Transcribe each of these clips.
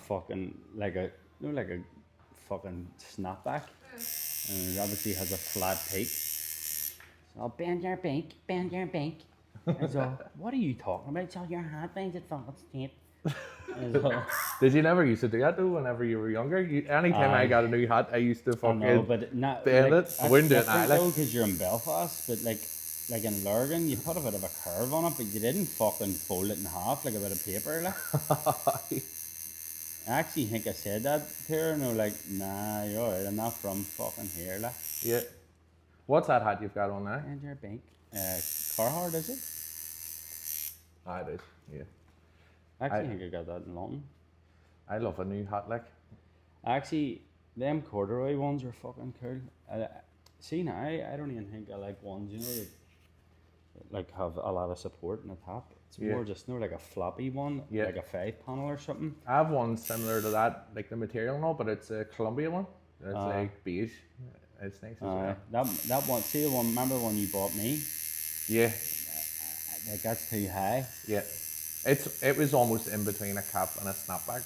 fucking like a like a fucking snapback, and it obviously has a flat peak. So bend your beak, bend your beak. And so, what are you talking about? So your hat bends at fucking steep. Did you never used to do that though? Whenever you were younger, anytime I got a new hat, I used to I fucking know, but not bend like, it. I wouldn't do it now. though, because you're in Belfast, but like in Lurgan, you put a bit of a curve on it, but you didn't fucking fold it in half like a bit of paper. Like, I actually think I said that to her, and they were like, "Nah, you're alright. I'm not from fucking here." Like, Yeah. What's that hat you've got on now? and your bank, Carhartt, is it? Ah, it is. Yeah. I actually think I got that in London. I love a new hat, like. Actually, them corduroy ones are fucking cool. See now, I don't even think I like ones, you know, that like have a lot of support in the top. It's more just like a floppy one, like a 5-panel or something. I have one similar to that, like the material and all, but it's a Columbia one. It's like beige. It's nice as well. That one, see the one, remember the one you bought me? Yeah. Like that's too high. Yeah. It was almost in between a cap and a snapback,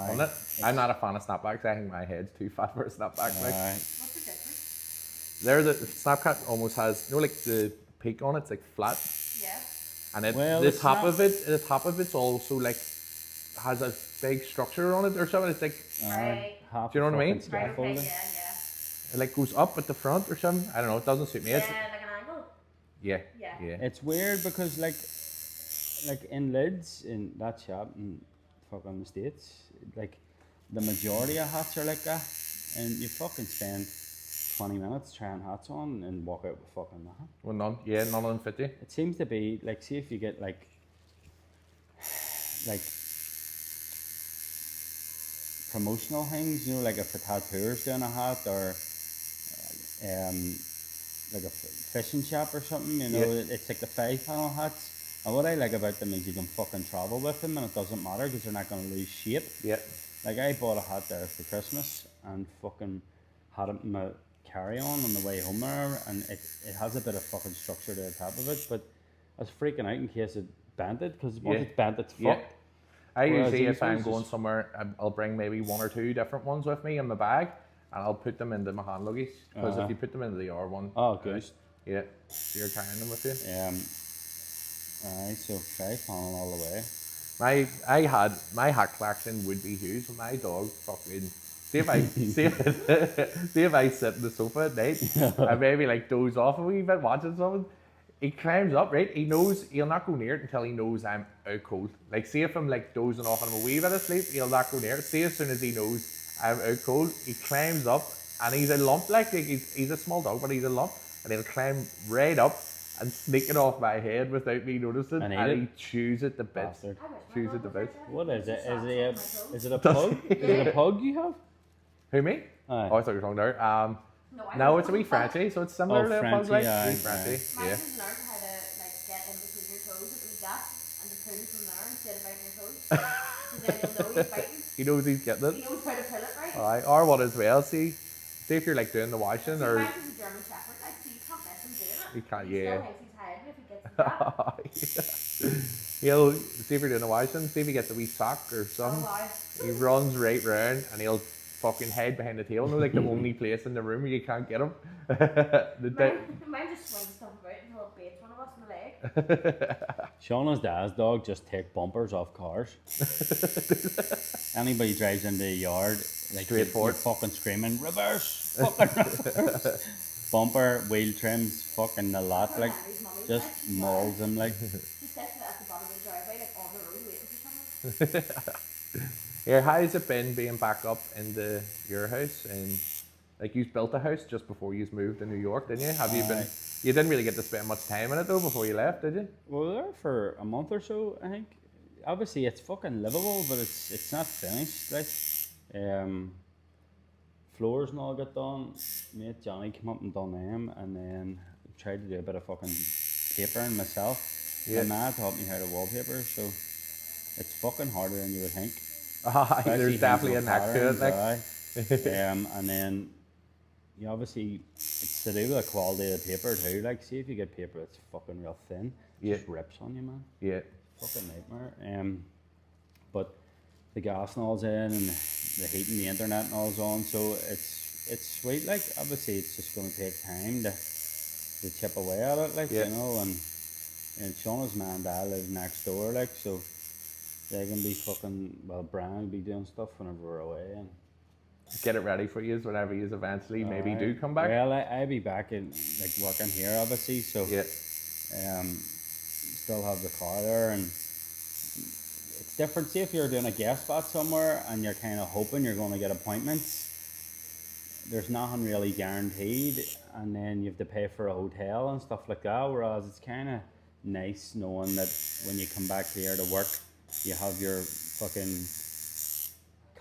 wasn't it? I'm not a fan of snapbacks. I think my head's too fat for a snapback. What's the difference? There, the snapback almost has, you know, like the peak on it's like flat. Yeah. And the top of it's also like has a big structure on it or something. It's like, Right. do you know what I mean? Right, okay, yeah. It like goes up at the front or something. I don't know. It doesn't suit me. Yeah, like an angle. Yeah. It's weird because like in lids in that shop in fucking the States, like the majority of hats are like that, and you fucking spend 20 minutes trying hats on and walk out with fucking nothing. Well, none of them fit you. It seems to be like, see if you get like promotional things, you know, like if a tattooer's doing a hat or like a fishing shop or something, you know, it's like the 5-panel hats. And what I like about them is you can fucking travel with them and it doesn't matter because they're not going to lose shape. Yeah. Like I bought a hat there for Christmas and fucking had it in my carry-on the way home there, and it has a bit of fucking structure to the top of it, but I was freaking out in case it bent it, because once it's bent, it's fucked. I usually, if I'm going somewhere, I'll bring maybe 1 or 2 different ones with me in my bag, and I'll put them into my hand luggage, because if you put them into the R1, good. So you're carrying them with you. Alright, so 5-panel all the way. My hat collection would be huge, but my dog fucking. See if I sit in the sofa at night and maybe like doze off a wee bit watching something. He climbs up, right? He knows he'll not go near it until he knows I'm out cold. Like, see if I'm like dozing off and I'm a wee bit asleep, he'll not go near it. See, as soon as he knows I'm out cold, he climbs up, and he's a lump, like he's a small dog, but he's a lump, and he'll climb right up and sneak it off my head without me noticing, and he chews it to bits. Chews it to bits. What is it? Is it a pug? Is it a pug you have? Who, me? Aye. Oh, I thought you were talking there. No, it's a wee Frenchie, so it's similar to a pug, like. Wee Frenchie, yeah. Mine learned how to like get in between your toes at the gap and to pull from there instead of biting your toes. So then you'll know he's biting. He knows he's getting it. He knows how to pull it, right? Aye, or what as well, see if you're like doing the washing or. Mine is a German Shepherd, like, so you can't let him doing it. You can't, He still thinks he's hiding if he gets the gap. He'll see if you're doing the washing, see if he gets a wee sock or something. He runs right round and he'll fucking hide behind the table. No, like the only place in the room where you can't get him. Mine just swings stuff about until it baits one of us in the leg. Shauna's dad's dog just take bumpers off cars. Anybody drives into the yard, like you're fucking screaming, reverse, fucking reverse. Bumper, wheel trims, fucking the lot, like, just mauls him, like. He sits at the bottom of the driveway, like on the road waiting for someone. Yeah, how has it been being back up into your house? And like, you built a house just before you moved to New York, didn't you? Have you been? You didn't really get to spend much time in it though before you left, did you? We were there for a month or so, I think. Obviously, it's fucking livable, but it's not finished. Like, floors and all got done. Mate Johnny came up and done them, and then tried to do a bit of fucking papering myself. Yeah. My dad taught me how to wallpaper, so it's fucking harder than you would think. There's definitely a knack to it, like. And then you obviously, it's to do with the quality of the paper too. Like, see if you get paper that's fucking real thin, it just rips on you, man. Yeah. Fucking nightmare. But the gas and all's in, and the heat and the internet and all's on. So it's sweet. Like obviously, it's just going to take time to chip away at it. Like Yeah. you know, and Shauna's man and dad live next door. Like so, they can be fucking Brian will be doing stuff whenever we're away and. Get it ready for you whenever you eventually maybe Alright. do come back. Well, I'll be back in like working here, obviously. So Yeah. still have the car there, and it's different. See, if you're doing a guest spot somewhere and you're kind of hoping you're going to get appointments, there's nothing really guaranteed, and then you have to pay for a hotel and stuff like that. Whereas it's kind of nice knowing that when you come back here to work, you have your fucking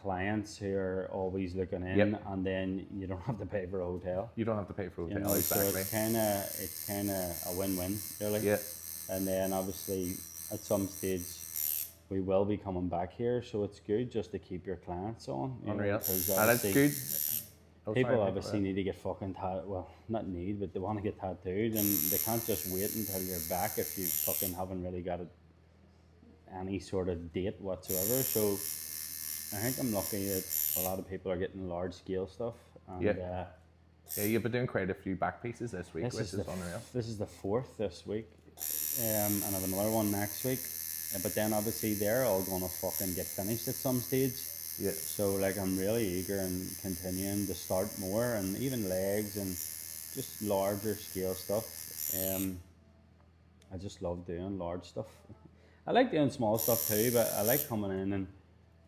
clients who are always looking in, Yep. and then you don't have to pay for a hotel. You don't have to pay for You hotel, know, exactly. so it's kind of a win-win, really. Yeah. And then obviously at some stage we will be coming back here, so it's good just to keep your clients on. You know, Unreal. because And it's obviously good. Oh, people sorry, obviously need to get fucking well, not need, but they want to get tattooed, and they can't just wait until you're back if you fucking haven't really got any sort of date whatsoever. So I think I'm lucky that a lot of people are getting large scale stuff. And, Yeah. Yeah, you've been doing quite a few back pieces this week, This which is is the unreal. This is the fourth this week, and I have another one next week. But then obviously they're all gonna fucking get finished at some stage. Yeah. So like I'm really eager and continuing to start more, and even legs and just larger scale stuff. I just love doing large stuff. I like doing small stuff too, but I like coming in and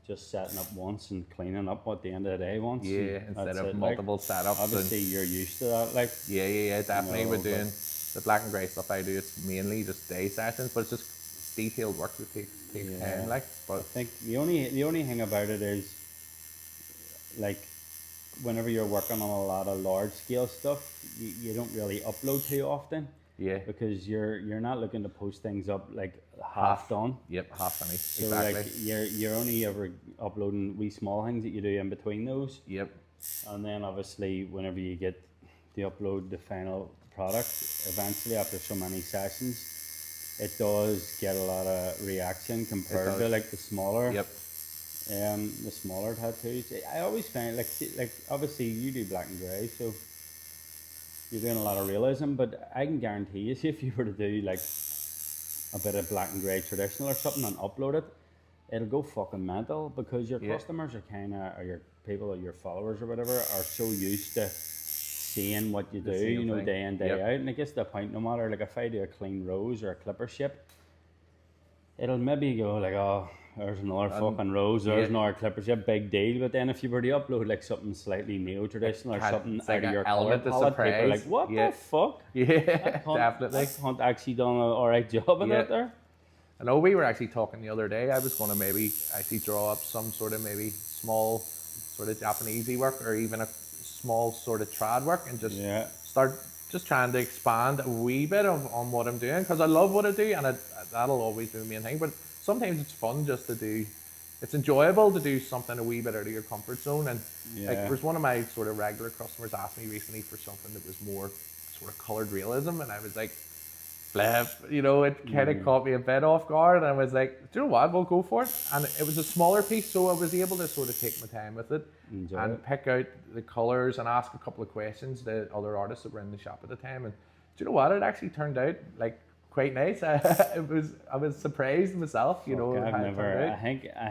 just setting up once and cleaning up at the end of the day once. Yeah, and instead that's of it, multiple setups. Obviously you're used to that, like. Yeah, definitely. No, We're but- doing the black and grey stuff I do. It's mainly just day sessions, but it's just detailed work that takes Yeah. time. Like, I but think the only thing about it is, like, whenever you're working on a lot of large scale stuff, you don't really upload too often yeah, because you're not looking to post things up like half done. Yep, half funny. So Exactly. like you're only ever uploading wee small things that you do in between those, Yep. and then obviously whenever you get to upload the final product, eventually after so many sessions, it does get a lot of reaction compared to does. like the smaller. Yep. The smaller tattoos. I always find like obviously you do black and grey, so you're doing a lot of realism, but I can guarantee you, see if you were to do like a bit of black and grey traditional or something and upload it, it'll go fucking mental because your Yeah. customers are or your people or your followers or whatever are so used to seeing what you The do, same you know, thing. day in, day Yep. out. And it gets to the point, no matter like if I do a clean rose or a clipper ship, it'll maybe go like, oh, there's another fucking rose, there's yeah. another clipper ship, big deal. But then if you were to upload like something slightly neo-traditional or Had- something it's like out of an your colour element of palette, people are surprise. like, what Yeah. the fuck? Yeah, That cunt- definitely. That cunt actually done an alright job in Yeah. it there. I know we were actually talking the other day. I was going to maybe actually draw up some sort of maybe small sort of Japanesey work or even a small sort of trad work and just Yeah. start just trying to expand a wee bit on what I'm doing because I love what I do and that'll always be the main thing. But sometimes it's fun just to do. It's enjoyable to do something a wee bit out of your comfort zone. And like, Yeah. there's one of my sort of regular customers asked me recently for something that was more sort of coloured realism, and I was like, flip, you know, it kind of caught me a bit off guard, and I was like, do you know what, we'll go for it. And it was a smaller piece, so I was able to sort of take my time with it Enjoy and it. pick out the colours and ask a couple of questions to other artists that were in the shop at the time. And do you know what, it actually turned out like quite nice. I was surprised myself, you know, I've how it never. turned out. I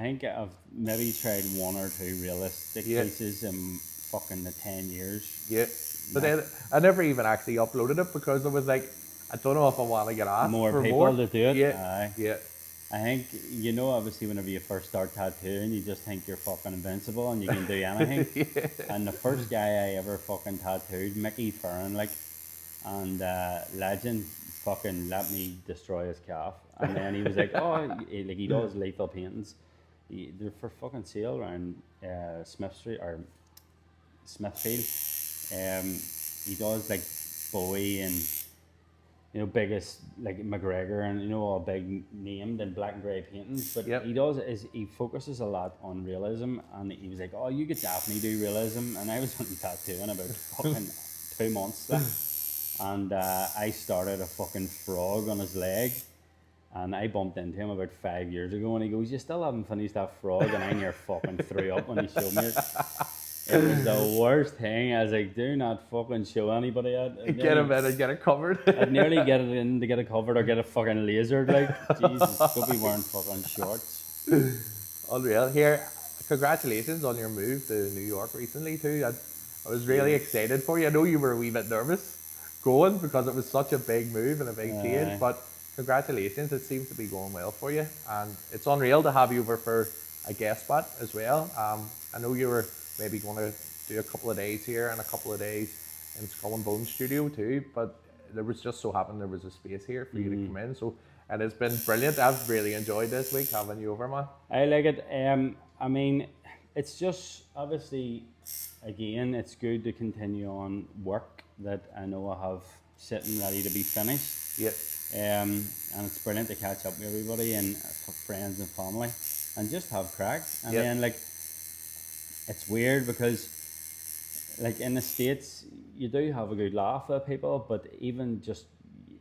think I've maybe tried one or two realistic Yeah. pieces in fucking the 10 years. Yeah, but then I never even actually uploaded it because I was like, I don't know if I want to get asked More for people more. to do it. Yeah, Aye. yeah, I think, you know, obviously whenever you first start tattooing, you just think you're fucking invincible and you can do anything. And the first guy I ever fucking tattooed, Mickey Ferrin, like, and legend, fucking let me destroy his calf. And then he was like, oh, he does lethal paintings. They're for fucking sale around Smith Street or Smithfield. He does like Bowie and, you know, biggest like McGregor and, you know, all big named and black and grey paintings. But Yep. he focuses a lot on realism, and he was like, oh, you could definitely do realism. And I was only tattooing about fucking 2 months. Like. And I started a fucking frog on his leg, And I bumped into him about 5 years ago, and he goes, "You still haven't finished that frog?" And I near fucking threw up when he showed me it. It was the worst thing. I was like, "Do not fucking show anybody that." Get him in and get it covered. I'd nearly get it in to get it covered or get it fucking lasered. Like, Jesus, don't be wearing fucking shorts. Unreal. Here, congratulations on your move to New York recently too. I was really excited for you. I know you were a wee bit nervous going because it was such a big move and a big change, but congratulations. It seems to be going well for you, and it's unreal to have you over for a guest spot as well. I know you were maybe going to do a couple of days here and a couple of days in Skull and Bones studio too, but there was just so happened there was a space here for you to come in. So it has been brilliant. I've really enjoyed this week having you over, man. I like it. I mean, it's just obviously, again, it's good to continue on work that I know I have sitting ready to be finished. Yeah. And it's brilliant to catch up with everybody and friends and family and just have crack. And then like, it's weird because like in the States, you do have a good laugh with people, but even just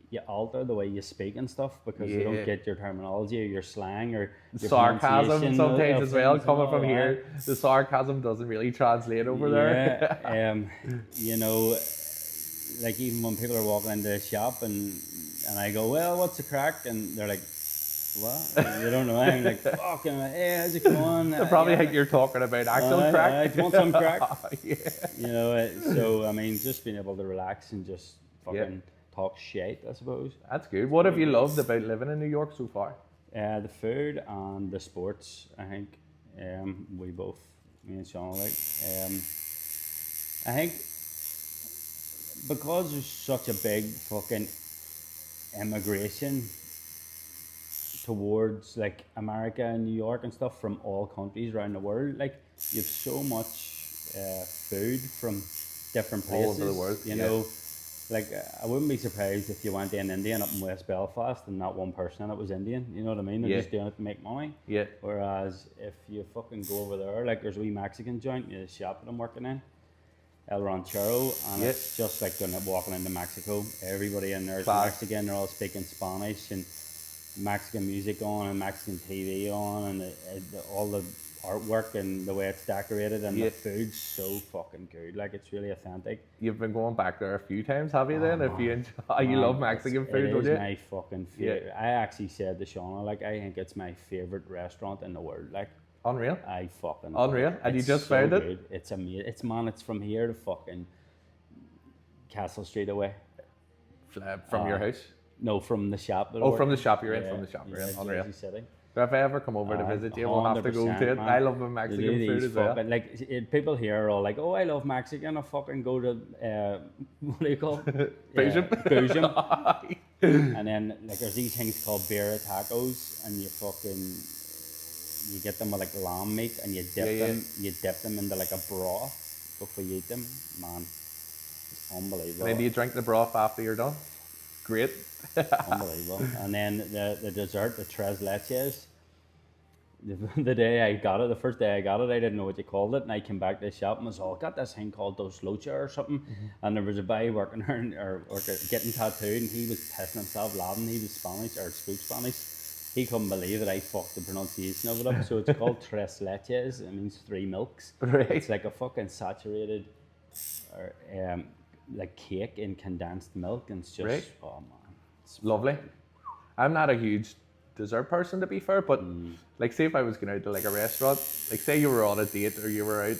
you alter the way you speak and stuff because they don't get your terminology or your slang or your sarcasm sometimes as well coming from that. here. The sarcasm doesn't really translate over there. You know, like even when people are walking into a shop and I go, "Well, what's the crack?" and they're like, "What?" They don't know. I'm like, "Fucking, hey, how's it going?" They probably think you're talking about actual crack. Do you want some crack? Yeah. You know, so I mean, just being able to relax and just fucking talk shit, I suppose. That's good. What have you loved about living in New York so far? The food and the sports, I think. We both, me and Sean, like. I think because there's such a big fucking immigration towards like America and New York and stuff from all countries around the world, like you have so much food from different places all over the world, you know. Like, I wouldn't be surprised if you went to an Indian up in West Belfast and not one person in it was Indian, you know what I mean? They're just doing it to make money. Yeah. Whereas if you fucking go over there, like there's a wee Mexican joint, the shop that I'm working in, El Ranchero, and it's just like walking into Mexico. Everybody in there is Mexican, they're all speaking Spanish and Mexican music on and Mexican TV on and all the artwork and the way it's decorated and the food's so fucking good. Like, it's really authentic. You've been going back there a few times, have you then? If you enjoy, you love Mexican food, don't you? It is my fucking favorite. I actually said to Shauna, like, I think it's my favorite restaurant in the world. Like, unreal. I fucking unreal. And you just found so it? Good. It's amazing. It's from here to fucking Castle Street away. From your house? No, from the shop. From the shop you're in. From the shop you're in. Unreal. City. If I ever come over to visit you, we'll have to go to it. Man. I love the Mexican food as well. Like, people here are all like, "Oh, I love Mexican. I fucking go to what do you call it? Boojum." And then like there's these things called birria tacos, and you get them with like lamb meat, and you dip them into like a broth before you eat them. Man, it's unbelievable. Maybe you drink the broth after you're done. Great. Unbelievable. And then the dessert, the tres leches. The day I got it, the first day I got it, I didn't know what you called it, and I came back to the shop and was all, got this thing called dos locha or something, and there was a guy working there or getting tattooed, and he was pissing himself laughing. He was Spanish or spoke Spanish. He couldn't believe that I fucked the pronunciation of it up. So it's called tres leches. It means 3 milks. Right. It's like a fucking saturated like cake in condensed milk, and it's just oh man, it's lovely. I'm not a huge dessert person, to be fair, but like say if I was going out to like a restaurant, like say you were on a date or you were out,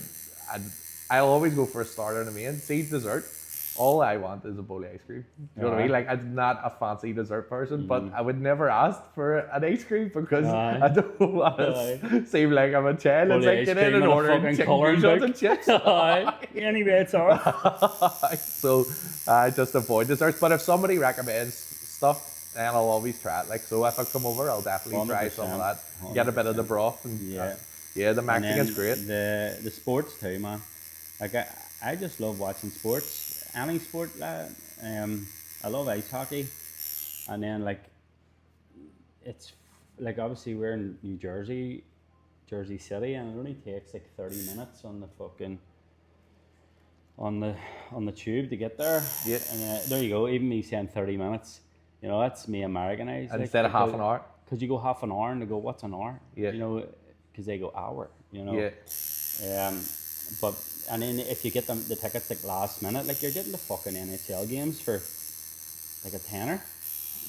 and I'll always go for a starter and a main. See dessert, all I want is a bowl of ice cream. You know what I mean? Like, I'm not a fancy dessert person, but I would never ask for an ice cream because I don't want to seem like I'm a child. It's like get in and order chicken noodles and chips. Anyway, it's alright. So I just avoid desserts. But if somebody recommends stuff, then I'll always try it. Like, so if I come over, I'll definitely try some of that. 100%. Get a bit of the broth. And, the Mexican's great. The sports too, man. Like, I just love watching sports. Any sport, I love ice hockey, and then like it's like obviously we're in New Jersey City, and it only takes like 30 minutes on the fucking on the tube to get there. Yeah. And there you go. Even me saying 30 minutes, You know, that's me Americanized. And instead of half an hour. Because you go half an hour and they go, what's an hour? Yeah. You know, because they go hour, you know. Yeah. But, and then if you get the tickets like last minute, like you're getting the fucking NHL games for like a tenner.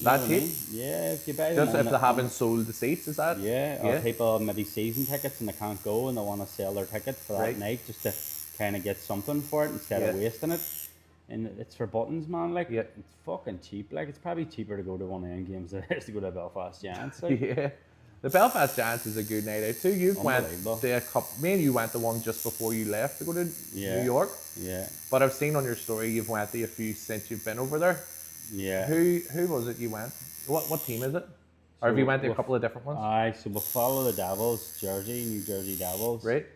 You know That's what I it? mean? Yeah, if you buy them Just if they haven't sold the seats, is that? Yeah, or people maybe season tickets and they can't go and they want to sell their ticket for that night just to kind of get something for it instead of wasting it. And it's for buttons, man. Like, it's fucking cheap. Like, it's probably cheaper to go to one of them games than it is to go to Belfast Giants. Like. Yeah. The Belfast Giants is a good night out too. You went to a couple, me and you went to one just before you left to go to New York. Yeah. But I've seen on your story you've went to a few since you've been over there. Yeah. Who was it you went? What team is it? Or have you went to a couple of different ones? Aye, so we follow the Devils, New Jersey Devils. Right.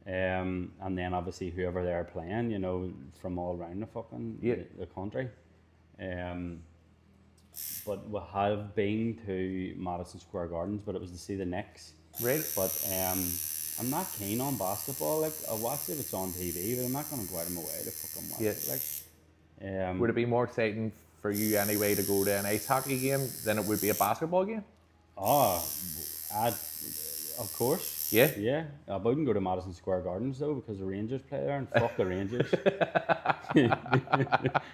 And then obviously whoever they're playing, you know, from all around the fucking the country. But we have been to Madison Square Gardens, but it was to see the Knicks. Right. But I'm not keen on basketball. Like, I'll watch it if it's on TV, but I'm not going to go out of my way to fucking watch it. Like, would it be more exciting for you anyway to go to an ice hockey game than it would be a basketball game? Oh, of course. Yeah? Yeah. I wouldn't go to Madison Square Gardens though because the Rangers play there and fuck the Rangers.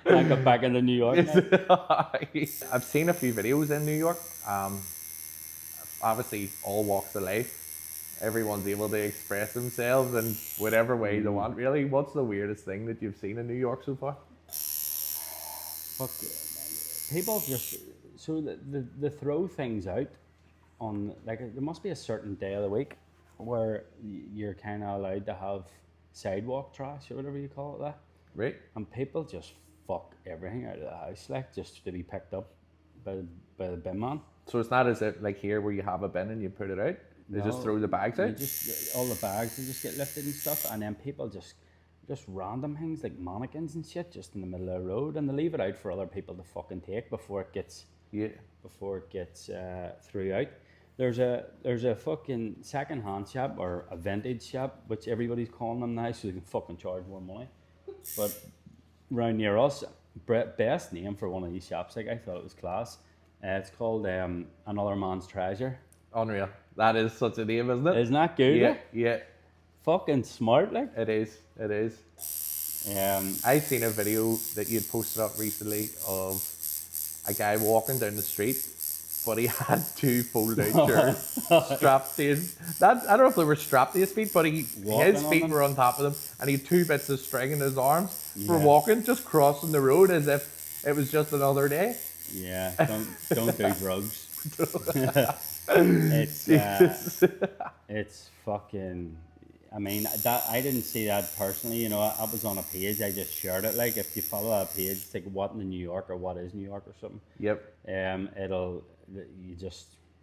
I got back into New York now. I've seen a few videos in New York. Obviously all walks of life. Everyone's able to express themselves in whatever way they want really. What's the weirdest thing that you've seen in New York so far? Fuck, people just, so they throw things out on, like, there must be a certain day of the week where you're kind of allowed to have sidewalk trash or whatever you call it that. Right. And people just fuck everything out of the house, like, just to be picked up by the bin man. So it's not as if, like here, where you have a bin and you put it out? They just throw the bags out? All the bags will just get lifted and stuff, and then people just random things like mannequins and shit just in the middle of the road, and they leave it out for other people to fucking take before it gets through out. There's a fucking second-hand shop or a vintage shop, which everybody's calling them now, so they can fucking charge more money. But round near us, best name for one of these shops, like, I thought it was class. It's called Another Man's Treasure. Unreal. That is such a name, isn't it? Isn't that good? Yeah, like? yeah. Fucking smart, like. It is. I seen a video that you'd posted up recently of a guy walking down the street, but he had two fold-out shirts strapped to his. I don't know if they were strapped to his feet, but his feet were on top of them, and he had two bits of string in his arms for walking, just crossing the road as if it was just another day. Yeah, don't do drugs. It's fucking. I mean, that I didn't see that personally. You know, I was on a page. I just shared it. Like, if you follow that page, it's like what in New York or what is New York or something. Yep.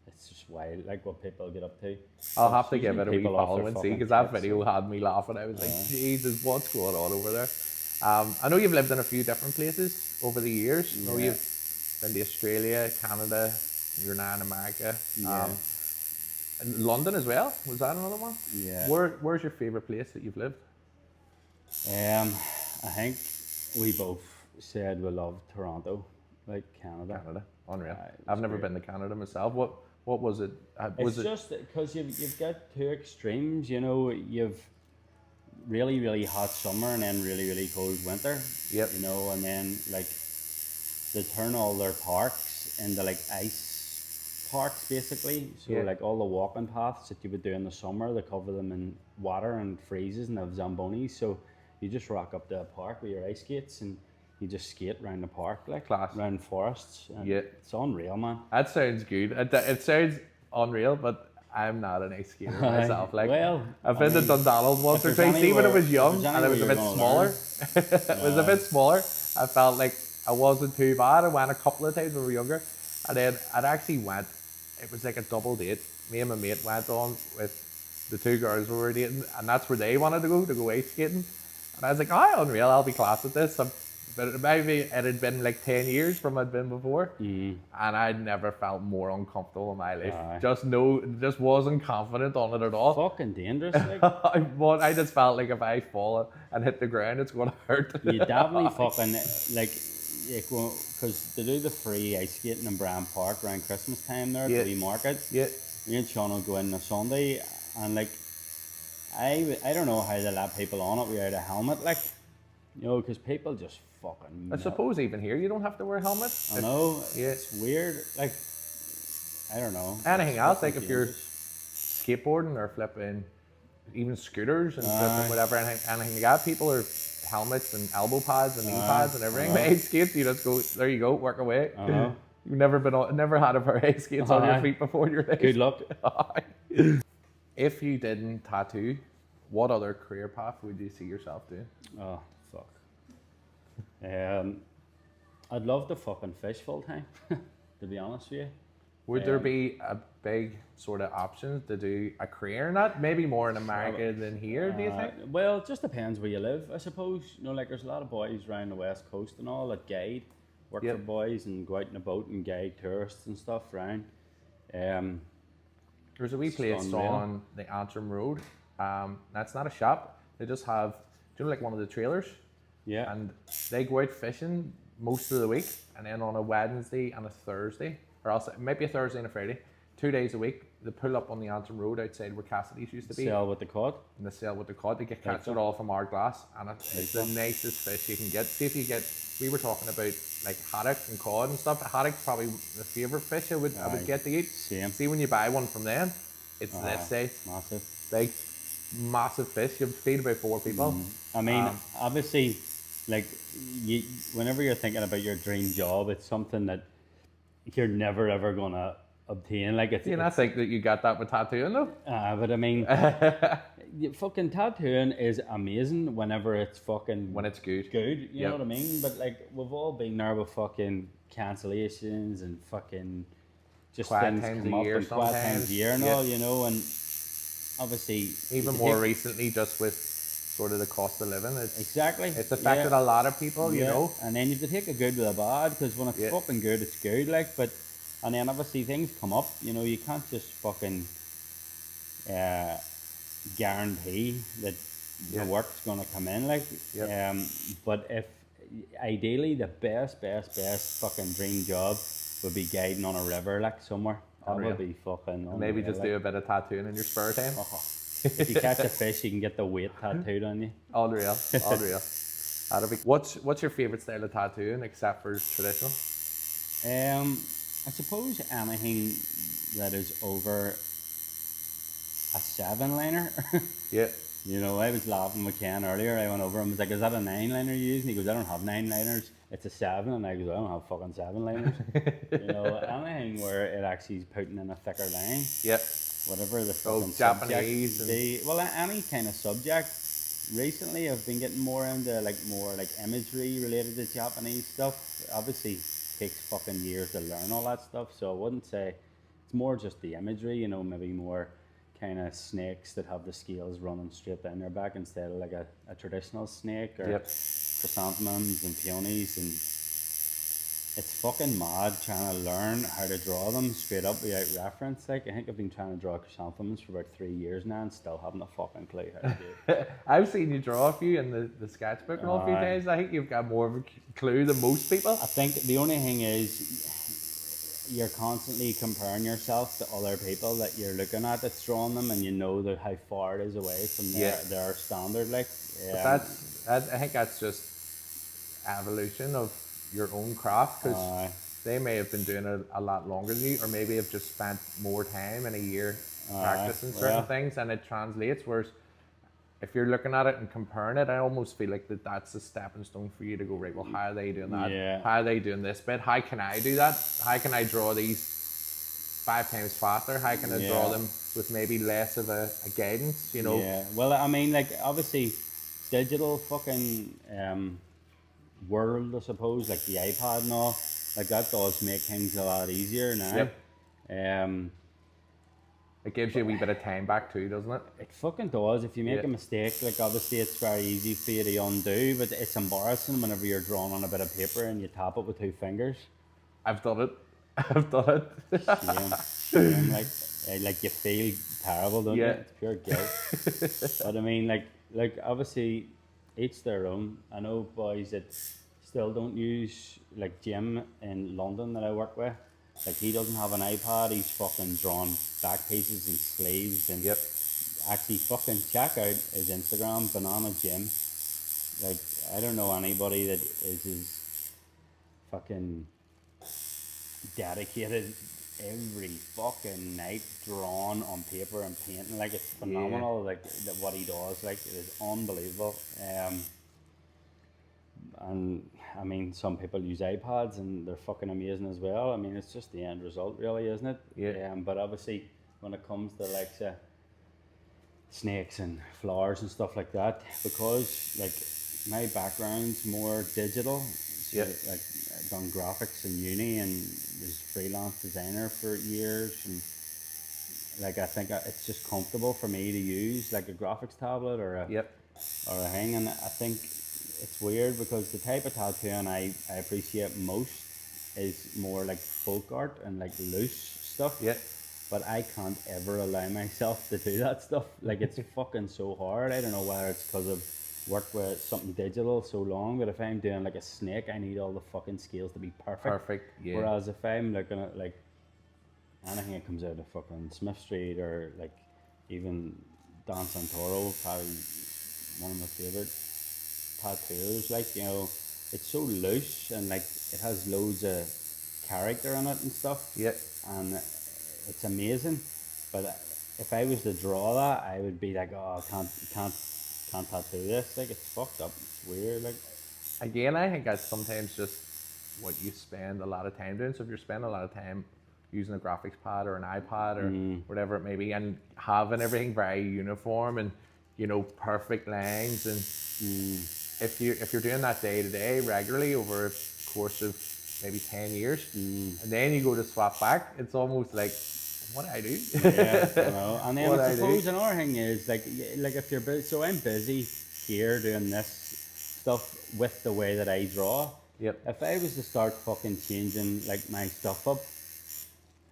It's just wild. Like what people get up to. I'll have to give it a wee follow and see, because that video had me laughing. I was like, Jesus, what's going on over there? I know you've lived in a few different places over the years. I know you've been to Australia, Canada, you're now in America. Yeah. And London as well. Was that another one? Yeah. Where's your favourite place that you've lived? I think we both said we love Toronto, like Canada. Unreal. I've never been to Canada myself. What was it? It's just because you've got two extremes. You know, you've really, really hot summer and then really, really cold winter. Yep. You know, and then like they turn all their parks into like ice parks basically. So like all the walking paths that you would do in the summer, they cover them in water and freezes and have zambonis. So you just rock up to a park with your ice skates and you just skate around the park, like around forests. And it's unreal, man. That sounds good. It sounds unreal, but I'm not an ice skater myself. Like, I've been to Dundonald once or twice, even when I was young, and it was a bit smaller. It was a bit smaller. I felt like I wasn't too bad. I went a couple of times when we were younger, and then I'd actually went. It was like a double date. Me and my mate went on with the two girls we were dating, and that's where they wanted to go ice skating. And I was like, oh, unreal, I'll be class at this. But maybe it had been like 10 years from I'd been before, and I'd never felt more uncomfortable in my life. Just wasn't confident on it at all. Fucking dangerous, like. I just felt like if I fall and hit the ground, it's going to hurt. You definitely fucking, like, because they do the free ice skating in Bram Park around Christmas time there at Yeah. the wee market. Yeah. Me and Sean will go in on Sunday, and like, I don't know how they let people on it without a helmet, like, you know, because people just fucking. I suppose even here you don't have to wear a helmet. I know. Yeah. It's weird. Like, I don't know. Anything It's else, fucking like if you're dangerous. skateboarding or flipping, even scooters and flipping whatever, anything like that, people are helmets and elbow pads and knee pads and everything. But ice skates, you just go, there you go, work away. You've never had a pair of ice skates on your feet before in your life. Good luck. If you didn't tattoo, what other career path would you see yourself doing? Oh fuck. I'd love to fucking fish full time. To be honest with you. Would there be a big sort of option to do a career in that? Maybe more in America than here, do you think? Well, it just depends where you live, I suppose. You know, like there's a lot of boys around the west coast and all that guide, work for boys and go out in a boat and guide tourists and stuff around. There's a wee place unreal. on the Antrim Road. That's not a shop. They just have, do you know, like one of the trailers? Yeah. And they go out fishing most of the week, and then on a Wednesday and a Thursday, or else it might be a Thursday and a Friday, 2 days a week, they pull up on the Antrim Road outside where Cassidy's used to be. Sell with the cod. And they sell what they call it. They get catch it all from our glass, and it's the nicest fish you can get. See if you get. We were talking about like haddock and cod and stuff. Haddock's probably the favourite fish I would get to eat. Same. See when you buy one from them, it's this size, Massive. big, massive fish. You feed about 4 people. I mean, obviously, like, whenever you're thinking about your dream job, it's something that you're never ever gonna obtain. Like, it's. Do you not think that you got that with tattooing though? But I mean, fucking tattooing is amazing whenever it's fucking When it's good. good. You know what I mean? But like, we've all been there with fucking cancellations and fucking just Quiet things times come a up year and quiet times sometimes. a year and Yeah. all, you know, and obviously Even you more take- recently, just with sort of the cost of living, Exactly. it's affected a lot of people, you know. And then you have to take a good with a bad, because when it's Yeah. fucking good, it's good. Like, but and then obviously things come up. You know, you can't just fucking guarantee that the work's gonna come in. Like, but if ideally the best fucking dream job would be guiding on a river, like somewhere. That Unreal. would be fucking. Maybe unreal, just like. do a bit of tattooing in your spare time. If you catch a fish, you can get the weight tattooed on you. Unreal. What's your favourite style of tattooing except for traditional? I suppose anything that is over a 7-liner. Yeah. You know, I was laughing with Ken earlier. I went over and was like, "Is that a 9-liner you use?" And he goes, "I don't have 9-liners. It's a 7." And I go, "I don't have fucking 7-liners." You know, anything where it actually is putting in a thicker line. Yeah. Whatever the So fucking Japanese subject. Well, any kind of subject. Recently, I've been getting more into more imagery related to Japanese stuff. Obviously, takes fucking years to learn all that stuff. So I wouldn't say it's more just the imagery. You know, maybe more kind of snakes that have the scales running straight down their back instead of like a traditional snake, or chrysanthemums and peonies, and it's fucking mad trying to learn how to draw them straight up without reference. Like, I think I've been trying to draw chrysanthemums for about 3 years now and still haven't a fucking clue how to do it. I've seen you draw a few in the sketchbook and all a few days. I think you've got more of a clue than most people. I think the only thing is you're constantly comparing yourself to other people that you're looking at that's drawing them, and you know that how far it is away from their standard. Like, But I think that's just evolution of your own craft, because they may have been doing it a lot longer than you, or maybe have just spent more time in a year practicing certain things, and it translates. Whereas if you're looking at it and comparing it, I almost feel like that's a stepping stone for you to go, right, well, how are they doing that? Yeah. How are they doing this bit? How can I do that? How can I draw these 5 times faster? How can I draw them with maybe less of a guidance, you know? Yeah, well, I mean, like, obviously, digital fucking world, I suppose, like the iPad and all, like, that does make things a lot easier now. Yep. It gives you a wee bit of time back too, doesn't it? It fucking does. If you make a mistake, like, obviously it's very easy for you to undo, but it's embarrassing whenever you're drawing on a bit of paper and you tap it with 2 fingers. I've done it. I've done it. Shame. Like you feel terrible, don't you? It's pure guilt. But I mean, like obviously, each their own. I know boys that still don't use, like Jim in London that I work with. Like he doesn't have an iPad. He's fucking drawn back pieces and sleeves and Yep. actually fucking check out his Instagram, Banana Jim. Like I don't know anybody that is as fucking dedicated every fucking night drawn on paper and painting. Like it's phenomenal. Like that what he does. Like it is unbelievable. And I mean, some people use iPads and they're fucking amazing as well. I mean, it's just the end result, really, isn't it? Yeah. But obviously, when it comes to like snakes and flowers and stuff like that, because like my background's more digital. So, Yeah. like I've done graphics in uni and was freelance designer for years, and like I think it's just comfortable for me to use like a graphics tablet or a Yep. or a thing, and I think it's weird because the type of tattooing I appreciate most is more like folk art and like loose stuff. Yeah. But I can't ever allow myself to do that stuff. Like it's fucking so hard. I don't know whether it's because I've worked with something digital so long, but if I'm doing like a snake, I need all the fucking scales to be perfect. Perfect. Yeah. Whereas if I'm looking at like anything that comes out of fucking Smith Street or like even Dan Santoro, probably one of my favourite tattooers, like, you know, it's so loose and like it has loads of character in it and stuff. Yeah. And it's amazing. But if I was to draw that, I would be like, oh, I can't tattoo this. Like it's fucked up. It's weird. Like Again, I think that's sometimes just what you spend a lot of time doing. So if you're spending a lot of time using a graphics pad or an iPad or whatever it may be, and having everything very uniform and, you know, perfect lines, and if you're doing that day to day regularly over a course of maybe 10 years, and then you go to swap back, it's almost like, what do I do? yeah, you know. And then What I I do. suppose another thing is like if you're busy, so I'm busy here doing this stuff with the way that I draw. Yep. If I was to start fucking changing like my stuff up,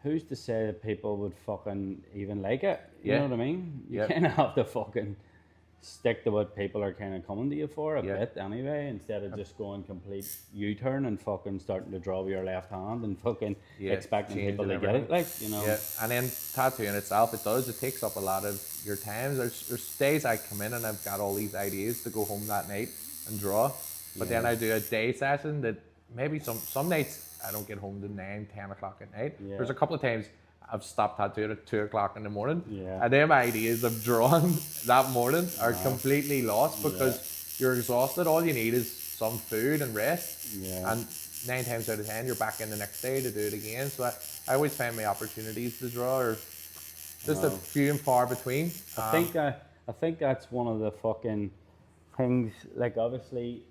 who's to say that people would fucking even like it? You Yeah. know what I mean? You Yep. kind of have to fucking stick to what people are kind of coming to you for a Yeah. bit anyway, instead of just going complete U-turn and fucking starting to draw with your left hand and fucking Yeah, expecting people to changing get it, everything. like, you know. Yeah, and then tattooing itself, it takes up a lot of your time. There's days I come in and I've got all these ideas to go home that night and draw, but then Yeah. I do a day session that maybe some nights I don't get home to 9, 10 o'clock at night. Yeah. There's a couple of times I've stopped tattooing at 2 o'clock in the morning, Yeah. and them ideas I've drawn that morning are completely lost because you're exhausted. All you need is some food and rest, Yeah. and 9 times out of 10 you're back in the next day to do it again. So I always find my opportunities to draw are just a few and far between. I think that's one of the fucking things, like obviously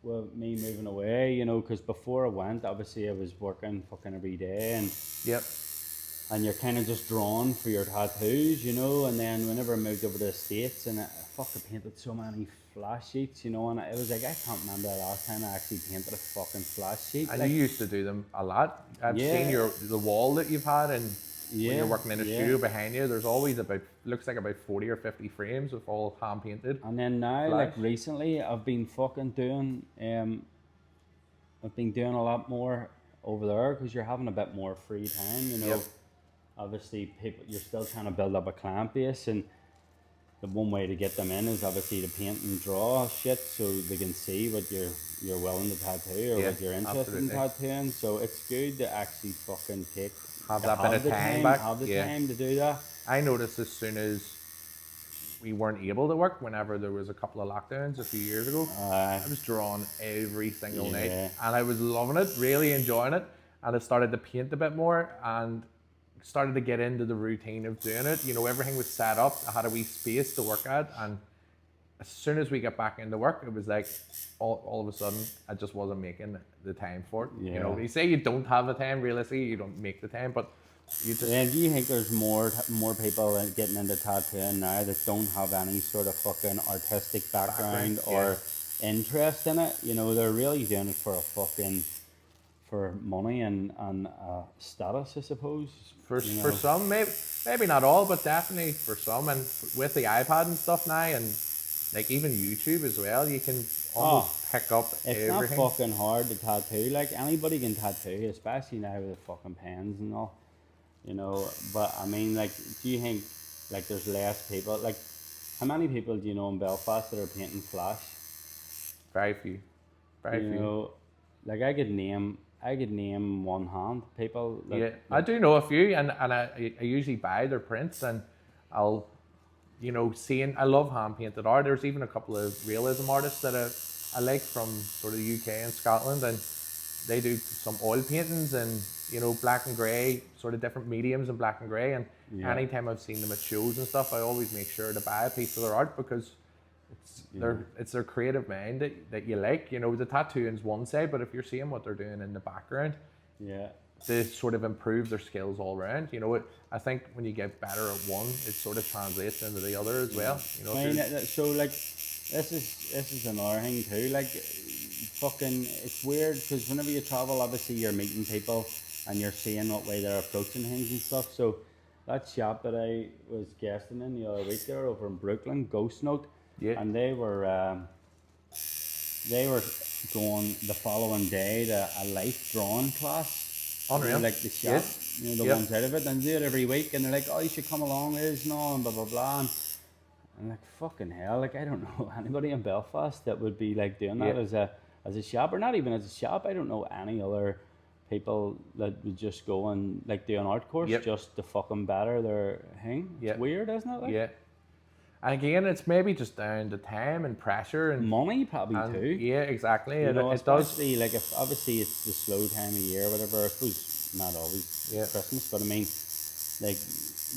with me moving away, you know, because before I went, obviously I was working fucking every day, Yep. and you're kind of just drawn for your tattoos, you know. And then whenever I moved over to the States, and I fucking painted so many flash sheets, you know, and it was like, I can't remember the last time I actually painted a fucking flash sheet. And like, you used to do them a lot. I've Yeah. seen the wall that you've had, and when Yeah, you're working in a yeah. studio behind you, there's always looks like about 40 or 50 frames of all hand painted. And then now, Flash. like recently, I've been fucking doing, I've been doing a lot more over there because you're having a bit more free time, you know. Yep. Obviously, you're still trying to build up a client base, and the one way to get them in is obviously to paint and draw shit so they can see what you're willing to tattoo or Yeah, what you're interested in absolutely. tattooing. So it's good to actually fucking Have to that bit of the time back, have the yeah. time to do that. I noticed as soon as we weren't able to work, whenever there was a couple of lockdowns a few years ago, I was drawing every single night, Yeah. and I was loving it, really enjoying it, and I started to paint a bit more and started to get into the routine of doing it. You know, everything was set up, I had a wee space to work at, and as soon as we got back into work, it was like all of a sudden I just wasn't making the time for it. You know, Yeah. you say you don't have the time, realistically you don't make the time, but you just And do you think there's more people getting into tattooing now that don't have any sort of fucking artistic background or interest in it? You know, they're really doing it for for money and status, I suppose. For you for know. some, maybe not all, but definitely for some. And with the iPad and stuff now, and like even YouTube as well, you can Oh, almost pick up It's everything. not fucking hard to tattoo. Like anybody can tattoo, especially now with the fucking pens and all. You know, but I mean, like, do you think like there's less people? Like, how many people do you know in Belfast that are painting flash? Very few. Very You few. know, like I could name one hand people. That, Yeah, I do know a few, and I usually buy their prints, and I'll, you know, seeing, I love hand painted art. There's even a couple of realism artists that I like from sort of the UK and Scotland, and they do some oil paintings and, you know, black and grey, sort of different mediums in black and grey. And Yeah. anytime I've seen them at shows and stuff, I always make sure to buy a piece of their art because it's their creative mind that you like. You know, the tattooing's one side, but if you're seeing what they're doing in the background, yeah, to sort of improve their skills all around. You know, I think when you get better at one, it sort of translates into the other as well. You know, I mean, so like, this is another thing too. Like, fucking, it's weird because whenever you travel, obviously you're meeting people and you're seeing what way they're approaching things and stuff. So that shop that I was guesting in the other week there over in Brooklyn, Ghost Note, Yeah. and they were going the following day to a life drawing class. Unreal. You know, like the shop, Yes. you know, the Yep. ones out of it, and they do it every week, and they're like, oh, you should come along, there's no, and blah blah blah. And I'm like, fucking hell, like I don't know anybody in Belfast that would be like doing that Yeah. as a shop, or not even as a shop. I don't know any other people that would just go and like do an art course Yep. just to fucking better their thing. It's Yep. weird, isn't it? Like, Yeah. And again, it's maybe just down to time and pressure and money probably and too. yeah, exactly. You know, it does. especially like if obviously it's the slow time of year, whatever. I suppose not always Yeah. Christmas, but I mean, like,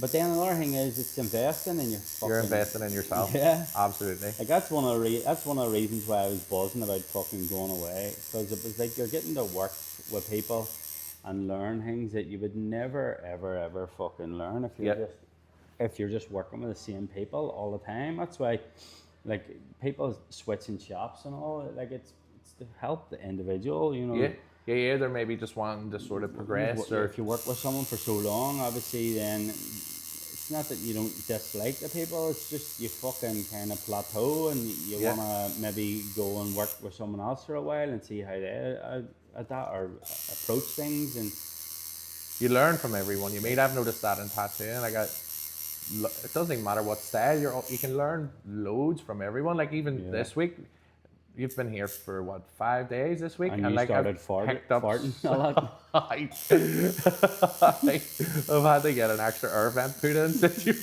but then another thing is it's investing in your fucking. You're investing in yourself. Yeah. Absolutely. Like that's one of the reasons why I was buzzing about fucking going away, because it was like you're getting to work with people and learn things that you would never ever fucking learn if you're just working with the same people all the time. That's why, like, people switching shops and all, like it's to help the individual, you know. Yeah. They're maybe just wanting to sort of progress, or If you work with someone for so long, obviously, then it's not that you don't dislike the people. It's just you fucking kind of plateau, and you Yeah. want to maybe go and work with someone else for a while and see how they adapt or approach things. And you learn from everyone you meet. I've noticed that in tattooing. Like it doesn't even matter what style you can learn loads from everyone. Like even this week, you've been here for what, 5 days this week, and you like started farting a lot. I've had to get an extra air vent put in since you.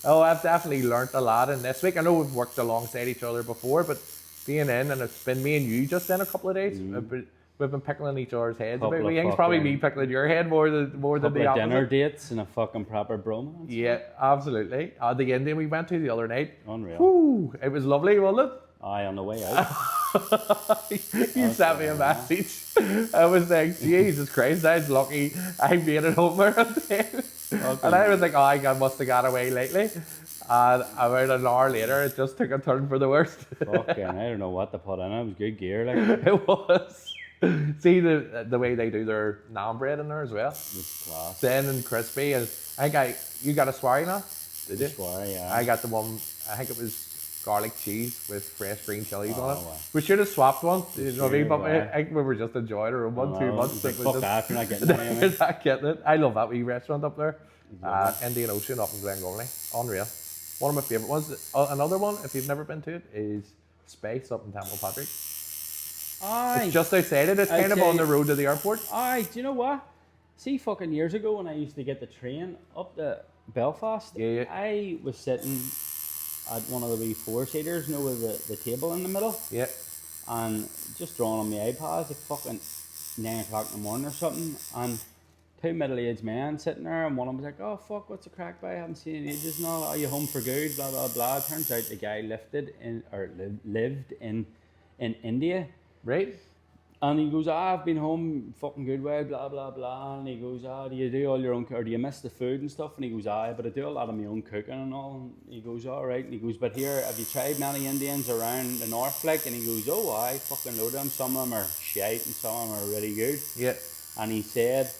Oh, I've definitely learnt a lot in this week. I know we've worked alongside each other before, but being in, and it's been me and you just in a couple of days. We've been pickling each other's heads Couple about of things. Probably me fucking- pickling your head more than Couple the of opposite. dinner dates and a fucking proper bromance. Yeah, absolutely. The Indian we went to the other night. Unreal. Whew, it was lovely, wasn't Aye, on the way out. it? You sent me a message. I was like, Jesus Christ, I was lucky I made it home around then. And I was like, oh, I must have got away lately. And about an hour later, it just took a turn for the worst. Fucking, I don't know what to put in it. It was good gear, like. It was. See the way they do their naan bread in there as well. It's class. Thin and crispy. And I think you got a swarry now? Did you? Swear, yeah. I got the one, I think it was garlic cheese with fresh green chilies on it. wow. We should have swapped one. You know what I mean? But yeah. I think we were just enjoying it for 1 2 months. Like, It was fuck just, that, you're not getting it anyway. you're not getting it. I love that wee restaurant up there. Indian Ocean up in Glengormley. Unreal. One of my favourite ones. Another one, if you've never been to it, is Space up in Temple Patrick. Aye. It's just outside it. It's kind of on the road to the airport. Aye, do you know what? See, fucking years ago when I used to get the train up to Belfast, Yeah. I was sitting at one of the wee four-seaters, you know, with the table in the middle, Yeah. and just drawing on my iPad, like fucking 9 o'clock in the morning or something, and two middle-aged men sitting there, and one of them was like, oh fuck, what's the crack by? I haven't seen you in ages and all, are you home for good, blah blah blah. Turns out the guy lived in India. Right? And he goes, I've been home fucking good while, blah, blah, blah. And he goes, do you do all your own, or do you miss the food and stuff? And he goes, but I do a lot of my own cooking and all. And he goes, all right. And he goes, but here, have you tried many Indians around the north, like? And he goes, oh, I fucking load them. Some of them are shite and some of them are really good. Yeah. And he said,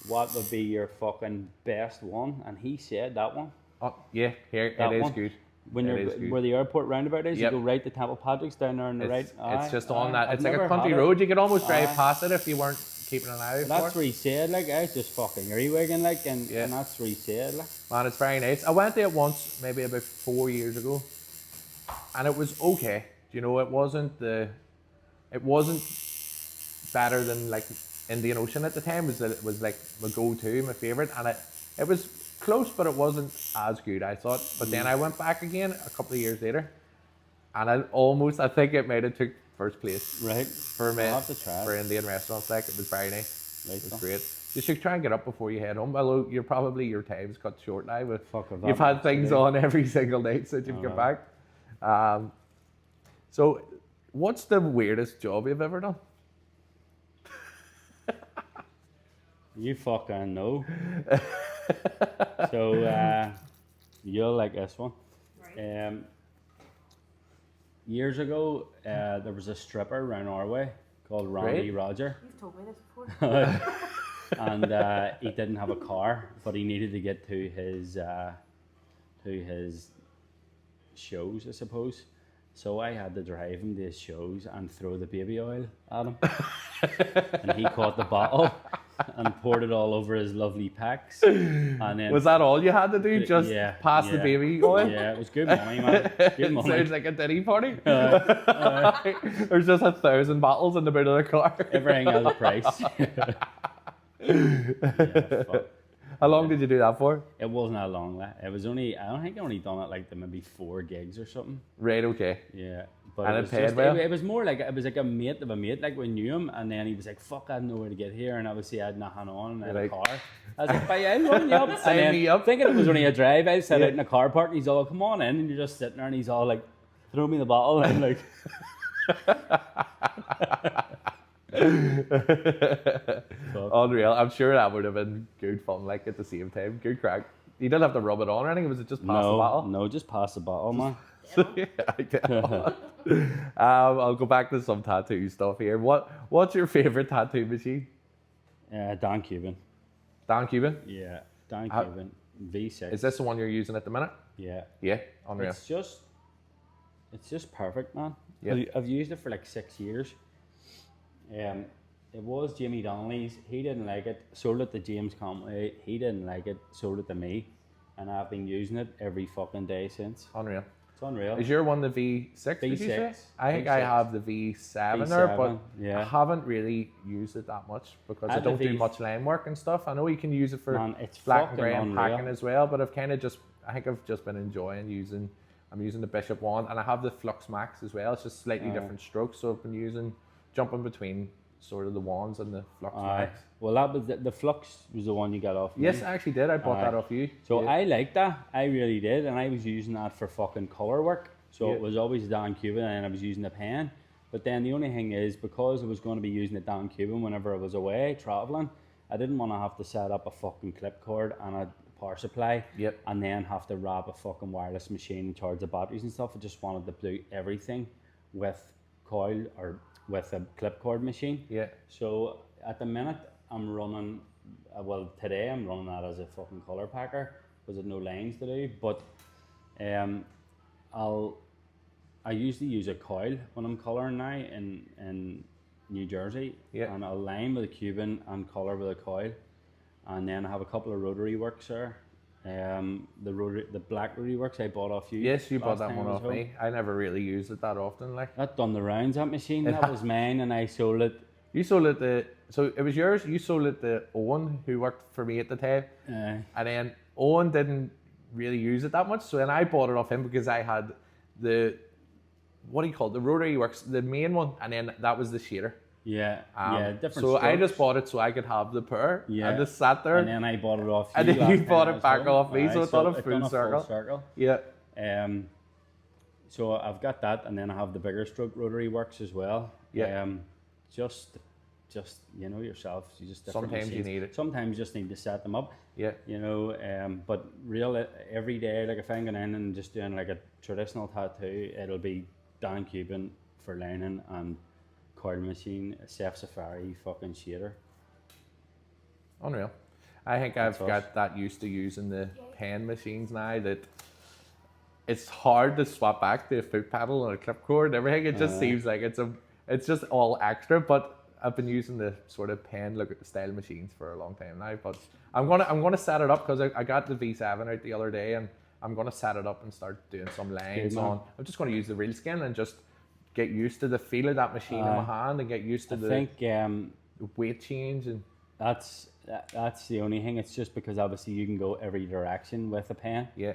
what would be your fucking best one? And he said that one. Oh, yeah. Here, That it is one. good. When It you're is good. where the airport roundabout is, Yep. you go right to Temple Patrick's down there on the right. It's just on that. I've It's like a never country had it. road. You could almost drive Aye. past it if you weren't keeping an eye out That's for where it. he said, like, I was just fucking earwigging, like, and Yeah. that's where he said, like. Man, it's very nice. I went there once, maybe about 4 years ago, and it was okay. You know, it wasn't better than like Indian Ocean at the time. It was like my go-to, my favorite, and it was close, but it wasn't as good, I thought. But then I went back again a couple of years later, and I think it might have took first place Right. for me I'll have to try it. for Indian restaurants. Like, it was very nice. Right, It was so. great. You should try and get up before you head home. Although your time's cut short now. But Fuck, I've you've had had much things to do. on every single night since you've got back. So, what's the weirdest job you've ever done? You fucking know. So, you'll like this one. Right. Years ago, there was a stripper around our way called Randy Right. Roger. You've told me this before. And he didn't have a car, but he needed to get to his shows, I suppose. So I had to drive him to his shows and throw the baby oil at him. And he caught the bottle and poured it all over his lovely pecs. And then Was that all you had to do? Just yeah, pass the yeah. baby oil? Yeah, it was good money, man. Good money. Sounds like a Diddy party. There's just 1,000 bottles in the boot of the car. Everything has a price. Yeah, fuck. How long did you do that for? It wasn't that long. Like. It was only, I don't think I only done it like the maybe 4 gigs or something. Right, okay. Yeah. But And it it was paid just, well? it was more like, it was like a mate of a mate, like we knew him, and then he was like, fuck, I didn't know where to get here, and obviously I had nothing on, and I had You're a like- car. I was like, I'll run you up. And Sign then, me up. thinking it was only a drive, I sat Yeah. out in a car park, and he's all, come on in, and you're just sitting there, and he's all like, throw me the bottle, and I'm like... Fuck. Unreal. I'm sure that would have been good fun, like, at the same time. Good crack. You didn't have to rub it on or anything, was it just pass the bottle? No, just pass the bottle, man. Yeah, I get I'll go back to some tattoo stuff here. What's your favourite tattoo machine? Dan Cuban. Dan Cuban? Yeah, Dan How- Cuban. V6. Is this the one you're using at the minute? Yeah. Yeah, unreal. It's just perfect, man. Yeah. I've used it for like 6 years. It was Jimmy Donnelly's. He didn't like it. Sold it to James Conway. He didn't like it. Sold it to me, and I've been using it every fucking day since. Unreal. It's unreal. Is your one the V6? Did you say? V6. I think I V6. have the V7 there, but V7, yeah. I haven't really used it that much because I I had the don't do V- much line work and stuff. I know you can use it for Man, it's black and fucking grey and unreal. packing as well, but I think I've just been enjoying using. I'm using the Bishop one, and I have the Flux Max as well. It's just slightly different strokes, so I've been jumping between sort of the wands and the Flux Aye. Max. Well, that was the Flux was the one you got off. Yes, me. I actually did. I bought that Aye. off you. So yeah. I liked that. I really did, and I was using that for fucking colour work. So Yeah. it was always Dan Cuban, and I was using the pen. But then the only thing is, because I was going to be using the Dan Cuban whenever I was away traveling, I didn't want to have to set up a fucking clip cord and a power supply, Yep. and then have to wrap a fucking wireless machine and charge the batteries and stuff. I just wanted to do everything with coil or with a clip cord machine. Yeah. So at the minute, I'm running, today I'm running that as a fucking colour packer because I've no lines to do. But I usually use a coil when I'm colouring now in New Jersey. Yeah. And I'll line with a Cuban and colour with a coil. And then I have a couple of rotary works there. The black rotary works I bought off you. Yes, you bought last that time one I was off home. me. I never really used it that often. Like, That done the rounds, that machine. That was mine, and I sold it. you sold it so it was yours. You sold it to Owen, who worked for me at the time, and then Owen didn't really use it that much. So then I bought it off him because I had the the rotary works, the main one, and then that was the shader. Yeah, different. So I strokes. just bought it so I could have the pair. Yeah. I just sat there. And then I bought it off you. And then last you time bought I it was back home. off me, Aye, so it's done a it full circle. circle. Yeah. So I've got that, and then I have the bigger stroke rotary works as well. Yeah. Just you know yourself. You just different Sometimes you machines. need it. Sometimes you just need to set them up. Yeah. You know, but every day, like if I'm going in and just doing like a traditional tattoo, it'll be Dan Cuban for lining and coil machine, Chef Safari fucking shader. Unreal. I think I've That's us. got that used to using the pen machines now that it's hard to swap back to a foot pedal and a clip cord and everything. It just seems like it's just all extra. But I've been using the sort of pen look at the style machines for a long time now. But I'm gonna set it up because I got the V7 out the other day, and I'm gonna set it up and start doing some lines on. I'm just gonna use the real skin and just get used to the feel of that machine in my hand and get used to the weight change. And that's the only thing. It's just because obviously you can go every direction with a pen. Yeah.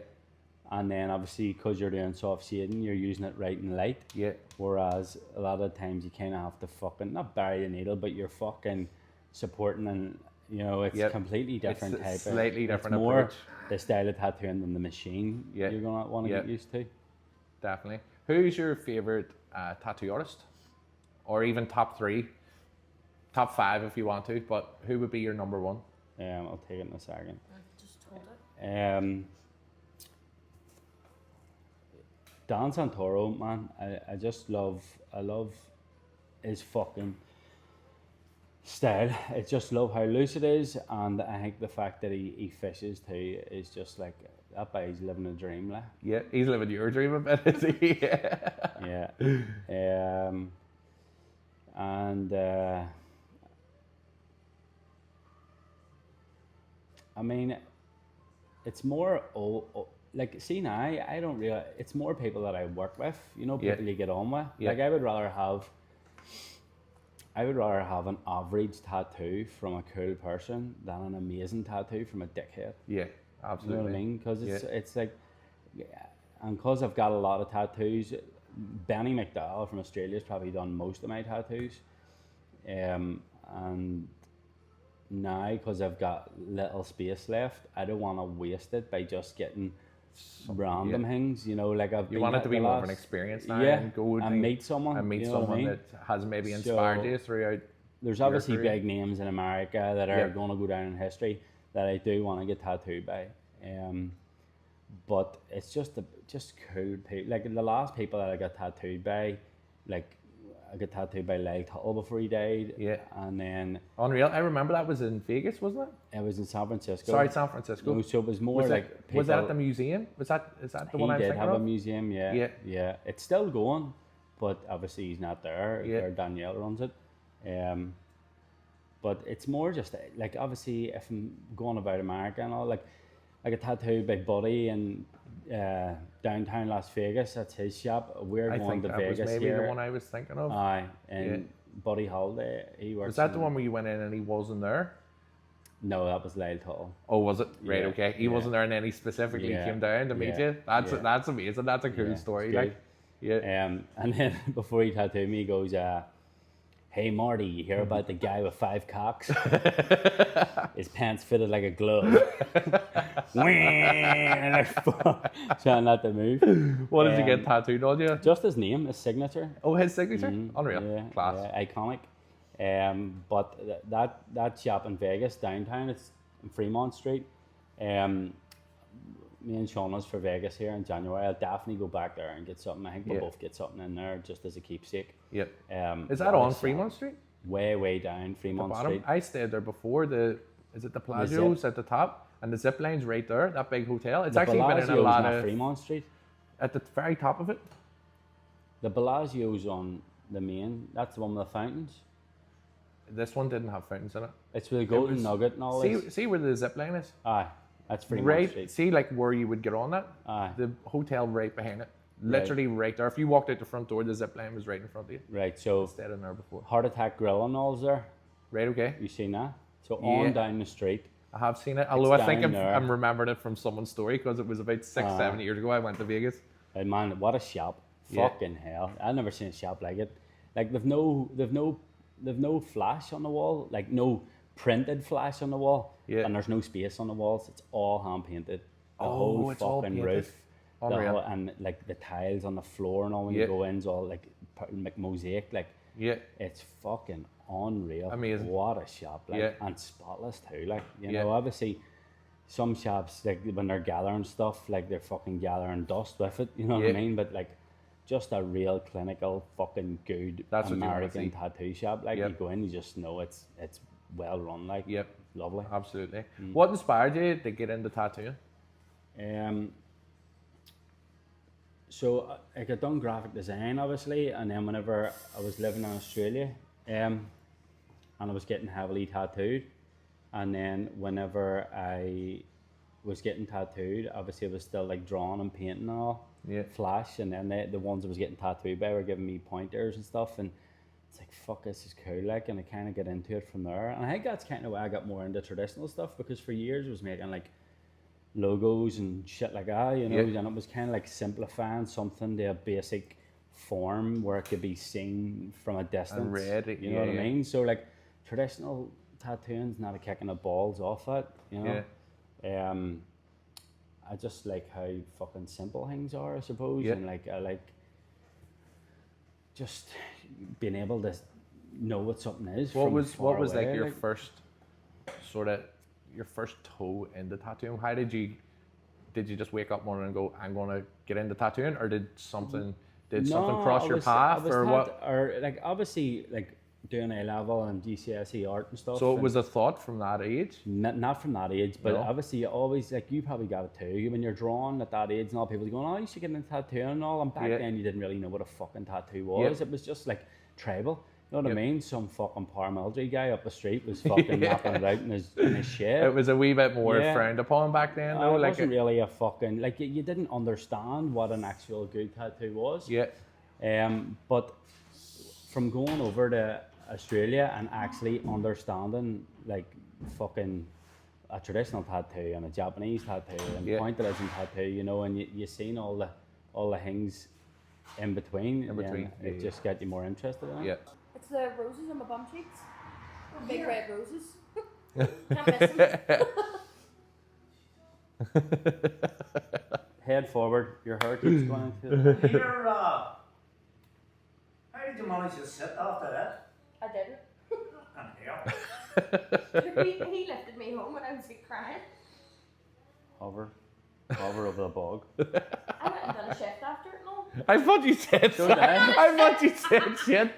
And then obviously because you're doing soft shading, you're using it right and light. Yeah. Whereas a lot of times you kind of have to fucking, not bury the needle, but you're fucking supporting, and you know, it's completely different type. Slightly different it's more approach. The style of tattooing than the machine you're going to want to get used to. Definitely. Who's your favourite tattoo artist? Or even top 3? Top 5 if you want to, but who would be your number 1? I'll take it in a second. Just hold it. Dan Santoro, man, I love his fucking style. I just love how loose it is, and I think the fact that he fishes too is just like, that guy's living a dream, like. Yeah, he's living your dream a bit, is he? Yeah. I mean, it's more like, see now, I don't really, it's more people that I work with, you know, people you get on with. Yeah. Like I would rather have an average tattoo from a cool person than an amazing tattoo from a dickhead. Yeah, absolutely. You know what I mean? Because it's like, and because I've got a lot of tattoos, Benny McDowell from Australia has probably done most of my tattoos. And now, because I've got little space left, I don't want to waste it by just getting random things, you know, like you want it to be more of an experience now, and go and meet someone, that has maybe inspired you throughout. There's obviously big names in America that are going to go down in history that I do want to get tattooed by, but it's just cool people. Like the last people that I got tattooed by, like I got tattooed by Lyle Tuttle before he died. Yeah. And then unreal. I remember that was in Vegas, wasn't it? It was in San Francisco. Sorry, San Francisco. No, so it was more was that at the museum? Is that the one I'm thinking of? He did have a museum, yeah. It's still going, but obviously he's not there. Yeah. Danielle runs it. But it's more just like, obviously if I'm going about America and all, like I got tattooed by Buddy in downtown Las Vegas. That's his shop. We're going to Vegas was maybe here. the one I was thinking of. Aye, and Buddy Holiday, he works. Was that the one where you went in and he wasn't there? No, that was Lyle Tuttle. Oh, was it? Right, Yeah, okay. He wasn't there and then he specifically came down to meet you. That's amazing. That's a cool story. Like, and then before he tattooed me, he goes, "Hey Marty, you hear about the guy with 5 cocks? His pants fitted like a glove." And I trying not to move. What did you get tattooed on you? Just his name, his signature. Oh, his signature? Unreal. Class. Yeah, iconic. But that shop in Vegas downtown, it's in Fremont Street. Me and Sean was for Vegas here in January. I'll definitely go back there and get something. I think we'll both get something in there just as a keepsake. Yep. Is that on Fremont Street? Way down Fremont Street. I stayed there before. Is it the Palazzio's at the top? And the zip line's right there, that big hotel. It's actually been in a lot of... Fremont Street. At the very top of it? The Bellagio's on the main. That's the one with the fountains. This one didn't have fountains in it. It's with the Golden Nugget and all this. See where the zip line is? Aye, that's Fremont Street. See like where you would get on that? Aye. The hotel right behind it. Literally right there. If you walked out the front door, the zip line was right in front of you. Right, so... Stayed in there before. Heart Attack Grill and all's there. Right, okay. You seen that? So on down the street. I have seen it, although I think I'm remembering it from someone's story because it was about 6-7 years ago I went to Vegas. Man, what a shop! Fucking hell! I've never seen a shop like it. Like they've no flash on the wall, like no printed flash on the wall, and there's no space on the walls. It's all hand painted. The whole it's all fucking painted. roof, and like the tiles on the floor and all when you go in is all like mosaic. Like it's fucking unreal. Amazing. What a shop, like, and spotless too. Like, you know, obviously some shops, like when they're gathering stuff, like they're fucking gathering dust with it, you know what I mean? But like just a real clinical fucking good American tattoo shop. Like you go in, you just know it's well run, like lovely. Absolutely. What inspired you to get into tattooing? So I got done graphic design obviously, and then whenever I was living in Australia, and I was getting heavily tattooed, and then whenever I was getting tattooed, obviously I was still like drawing and painting and all, Yeah. flash, and then the ones I was getting tattooed by were giving me pointers and stuff, and it's like, fuck, this is cool, like, and I kind of get into it from there, and I think that's kind of why I got more into traditional stuff, because for years I was making like logos and shit like that, you know, Yeah. and it was kind of like simplifying something to a basic form where it could be seen from a distance. read it, you know what yeah. I mean? So like traditional tattooing's not a kicking the balls off it, you know. I just like how fucking simple things are, I suppose, Yeah. and like I like just being able to know what something is. What from was far what was away, like your first sort of your first toe into tattooing? How did you just wake up one morning and go, I'm gonna get into tattooing, or did something cross your path, or what? Or like obviously like doing A level and GCSE art and stuff. So it and was a thought from that age. not from that age, but No. obviously you always like you probably got it too. When you're drawing at that age, and all people are going, "Oh, you should get into tattooing and all." And back Yeah. then, you didn't really know what a fucking tattoo was. Yeah. It was just like tribal. You know what I Yeah. mean? Some fucking paramilitary guy up the street was fucking knocking it out in his shed. It was a wee bit more Yeah. frowned upon back then, though. It Like, wasn't really a fucking like you didn't understand what an actual good tattoo was. yeah, But from going over to Australia and actually understanding like fucking a traditional tattoo and a Japanese tattoo and Yeah. pointillism tattoo, you know, and you seen all the things in between. In between, then it yeah. just got you more interested in it. yeah. It's the roses on my bum cheeks. Big Here. red roses. Can't miss them. Head forward, your hair keeps going into Peter, how did you manage to sit after that? I didn't. And here. He lifted me home when I was like crying. hover over the bog. I went and done a shift after it and all. I thought you said So did I. I thought you said shit.